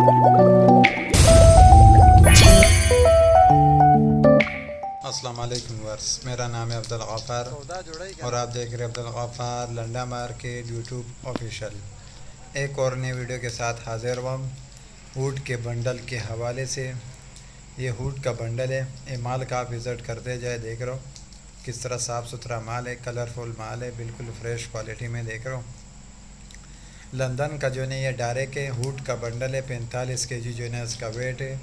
अस्सलाम वालेकुम वर्स, मेरा नाम है अब्दुल गफ़ार और आप देख रहे हैं Abdul Ghaffar Landa market YouTube official. एक और नई वीडियो के साथ हाजिर हुआ वुड के बंडल के हवाले से। ये वुड का बंडल है, ये माल का आप विज़िट करते जाए। देख रहे हो किस तरह साफ़ सुथरा माल है, कलरफुल माल है, बिल्कुल फ्रेश क्वालिटी में। देख रहे हो लंदन का जो है ये डायरेक्ट है, वुड का बंडल है, 45 केजी जो है इसका वेट है।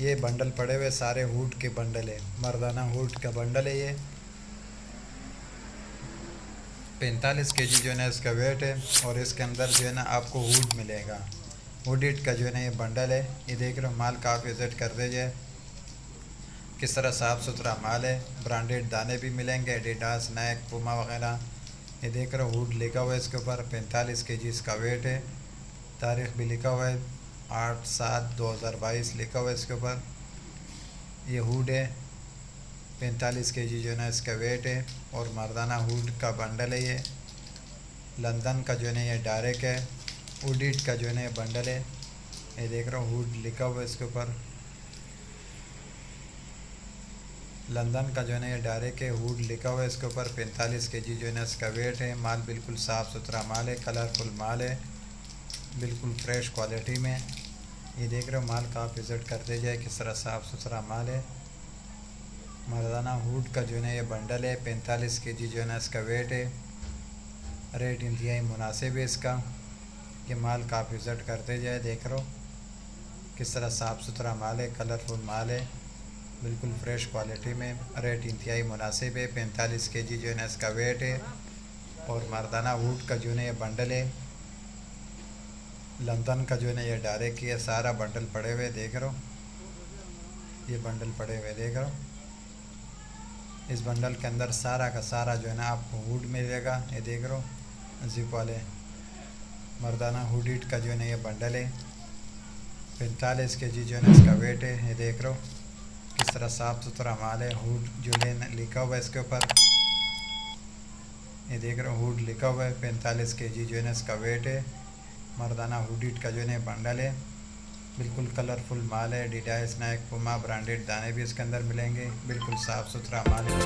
ये बंडल पड़े हुए सारे वुड के बंडल है, मर्दाना वुड का बंडल है। ये 45 केजी जो है ना इसका वेट है और इसके अंदर जो है ना आपको वुड मिलेगा। वुड इट का जो है ना ये बंडल है। ये देख रहे हो माल का आप विज़िट कर दीजिए, किस तरह साफ़ सुथरा माल है। ब्रांडेड दाने भी मिलेंगे, एडिडास, नाइक, पूमा वगैरह। ये देख रहे हो वुड लिखा हुआ है इसके ऊपर, 45 केजी इसका वेट है। तारीख़ भी लिखा हुआ है 8/7/2022 लिखा हुआ है इसके ऊपर। ये वुड है, 45 केजी जो है ना इसका वेट है और मर्दाना वुड का बंडल है। ये लंदन का जो है ना ये डायरेक्ट है, वुड इट का जो है ना ये बंडल है। ये देख रहा हूँ वुड लिखा हुआ है इसके ऊपर। लंदन का जो है ना ये डायरेक्ट है, वुड लिखा हुआ है इसके ऊपर। 45 केजी जो है ना इसका वेट है। माल बिल्कुल साफ़ सुथरा माल है, कलरफुल माल है, बिल्कुल फ्रेश क्वालिटी में। ये देख रहे हो माल का आप विज़िट करते जाए, किस तरह साफ़ सुथरा माल है। मर्दाना वुड का जो है ना ये बंडल है, 45 केजी जो है ना इसका वेट है। रेट इंतहाई मुनासिब है इसका। ये माल का आप विज़िट करते जाए। देख रहे हो किस तरह साफ़ सुथरा माल है, कलरफुल माल है, बिल्कुल फ्रेश क्वालिटी में। रेट इंतहाई मुनासिब है, 45 केजी जो है ना इसका वेट है और मर्दाना वुड का जो है ना ये बंडल है। लंदन का जो है ना ये डायरेक्ट ये सारा बंडल पड़े हुए देख रहे हो। ये बंडल पड़े हुए देख रहे हो। इस बंडल के अंदर सारा का सारा जो है ना आपको वुड मिलेगा। ये देख रहे हो जिप वाले मर्दाना वुड इट का जो है ना ये बंडल है। 45 केजी जो है ना इसका वेट है। ये देख रहे हो किस तरह साफ़ सुथरा माल है। वुड जो है लिखा हुआ है इसके ऊपर। ये देख रहे हो वुड लिखा हुआ है, 45 केजी जो है ना इसका वेट है। मर्दाना वुड इट का जो है ना बंडल है, बिल्कुल कलरफुल माल है। एडिडास, नाइक, पूमा ब्रांडेड दाने भी इसके अंदर मिलेंगे। बिल्कुल साफ़ सुथरा माल है।